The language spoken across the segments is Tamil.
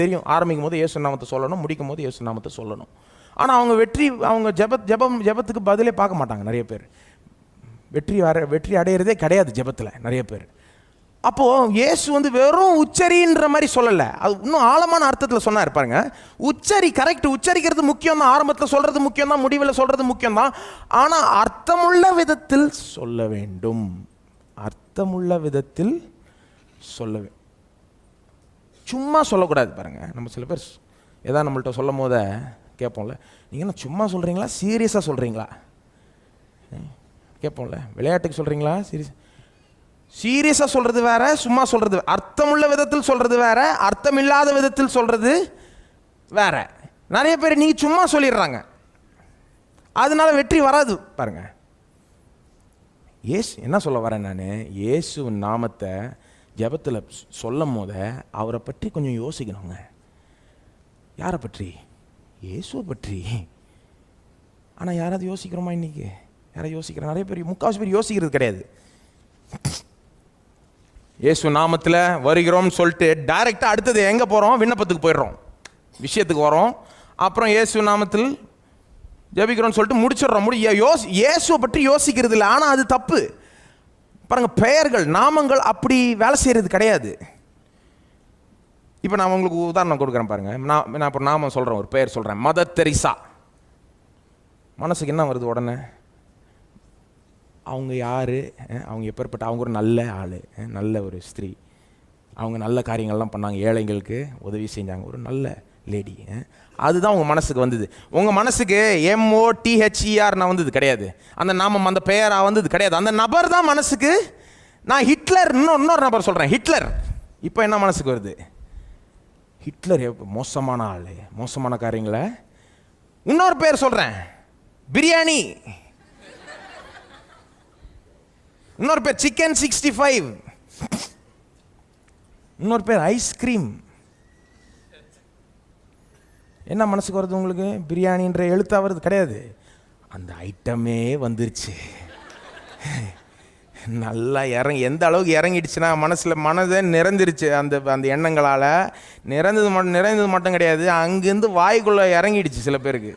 தெரியும், ஆரம்பிக்கும் போது இயேசு நாமத்தை சொல்லணும், முடிக்கும் போது இயேசு நாமத்தை சொல்லணும். ஆனால் அவங்க ஜெபத்துக்கு பதிலே பார்க்க மாட்டாங்க நிறைய பேர். வெற்றி அடையிறதே கிடையாது ஜெபத்தில் நிறைய பேர். அப்போது இயேசு வெறும் உச்சரின்ற மாதிரி சொல்லலை, அது இன்னும் ஆழமான அர்த்தத்தில் சொன்னார் பாருங்க. கரெக்ட், உச்சரிக்கிறது முக்கியம் தான், ஆரம்பத்தில் சொல்கிறது முக்கியம் தான், முடிவில் சொல்கிறது முக்கியம் தான். ஆனால் அர்த்தமுள்ள விதத்தில் சொல்ல வேண்டும், அர்த்தமுள்ள விதத்தில் சொல்ல சும்மா சொல்லக்கூடாது பாருங்க. நம்ம சில பேர் ஏதாவது நம்மள்ட்ட சொல்லும் போத கேட்போம்ல, நீங்கள் என்ன சும்மா சொல்கிறீங்களா சீரியஸாக சொல்கிறீங்களா கேட்போம்ல. விளையாட்டுக்கு சொல்கிறீங்களா சீரியஸாக சொல்கிறது வேற, சும்மா சொல்கிறது அர்த்தமுள்ள விதத்தில் சொல்கிறது வேற, அர்த்தம் இல்லாத விதத்தில் சொல்கிறது வேற. நிறைய பேர் நீங்கள் சும்மா சொல்லிடுறாங்க, அதனால வெற்றி வராது பாருங்க. என்ன சொல்ல வரேன் நான், இயேசுவின் நாமத்தை ஜெபத்தில் சொல்லும் போத அவரை பற்றி கொஞ்சம் யோசிக்கணுங்க. யாரை பற்றி? இயேசுவை பற்றி. ஆனால் யாராவது யோசிக்கிறோமா இன்னைக்கு? யாராவது யோசிக்கிறோம்? நிறைய பேர், முக்கால்வாசி பேர் யோசிக்கிறது கிடையாது. இயேசு நாமத்தில் வருகிறோம்னு சொல்லிட்டு டைரெக்டாக அடுத்தது எங்கே போகிறோம்? விண்ணப்பத்துக்கு போயிடுறோம், விஷயத்துக்கு வரோம். அப்புறம் இயேசு நாமத்தில் ஜெபிக்கிறோம்னு சொல்லிட்டு முடிச்சிடுறோம். இயேசுவை பற்றி யோசிக்கிறது இல்லை. ஆனால் அது தப்பு பாருங்க. பெயர்கள், நாமங்கள் அப்படி வேலை செய்கிறது கிடையாது. இப்போ நான் உங்களுக்கு உதாரணம் கொடுக்குறேன் பாருங்க. நான் இப்போ நாமம் சொல்கிறேன், ஒரு பெயர் சொல்கிறேன், மதர் தெரீசா. மனசுக்கு என்ன வருது உடனே? அவங்க யார், அவங்க எப்பேற்பட்ட, அவங்க ஒரு நல்ல ஆள், நல்ல ஒரு ஸ்திரீ, அவங்க நல்ல காரியங்கள்லாம் பண்ணாங்க, ஏழைங்களுக்கு உதவி செஞ்சாங்க, ஒரு நல்ல லேடி. அதுதான் உங்கள் மனசுக்கு வந்தது. உங்கள் மனசுக்கு MOTHER வந்தது கிடையாது, அந்த நாமம் அந்த பெயராக வந்தது கிடையாது. அந்த நபர் தான் மனசுக்கு. நான் ஹிட்லர், இன்னொரு நபர் சொல்கிறேன், ஹிட்லர். இப்போ என்ன மனசுக்கு வருது? ஹிட்லர் மோசமான ஆள், மோசமான காரியங்களை. இன்னொரு பேர் சொல்கிறேன், பிரியாணி. இன்னொரு பேர் சிக்கன் 65. இன்னொரு பேர் ஐஸ்கிரீம். என்ன மனசுக்கு வருது உங்களுக்கு? பிரியாணின்ற எழுத்தா வருது கிடையாது, அந்த ஐட்டமே வந்துருச்சு. நல்லா எந்த அளவுக்கு இறங்கிடுச்சுன்னா மனதை நிறைஞ்சிருச்சு. அந்த எண்ணங்களால் நிறைந்தது மட்டும் கிடையாது, அங்கேருந்து வாய்க்குள்ளே இறங்கிடுச்சு. சில பேருக்கு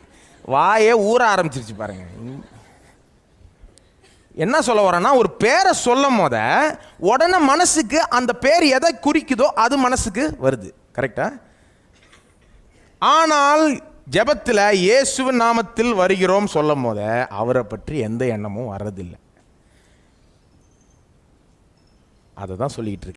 வாயே ஊற ஆரம்பிச்சிருச்சு பாருங்க. என்ன சொல்ல வரேன்னா, ஒரு பேரை சொல்லும் போத உடனே மனசுக்கு அந்த பேர் எதை குறிக்குதோ அது மனசுக்கு வருது. கரெக்டா? ஆனால் ஜெபத்தில் இயேசுவின் நாமத்தில் வருகிறோம் சொல்லும் போத அவரை பற்றி எந்த எண்ணமும் வர்றதில்லை. அதை தான் சொல்லிக்கிட்டு இருக்கு.